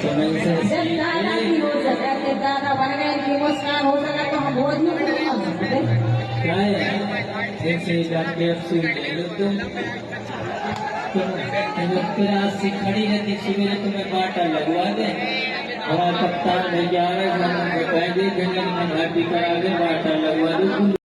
तो मैं इसे जब दादा की हो सके जब दादा बन गए की मुस्कान हो सका तो हम बोझ नहीं कर सकते। क्या है ऐसे जाके अब सुई ले लो तो तेरा से खड़ी रहती सवेरे तुम्हें बाटा लगवा दे और कप्तान भैया आ रहे हैं कह दे जंगल में घाटी करा दे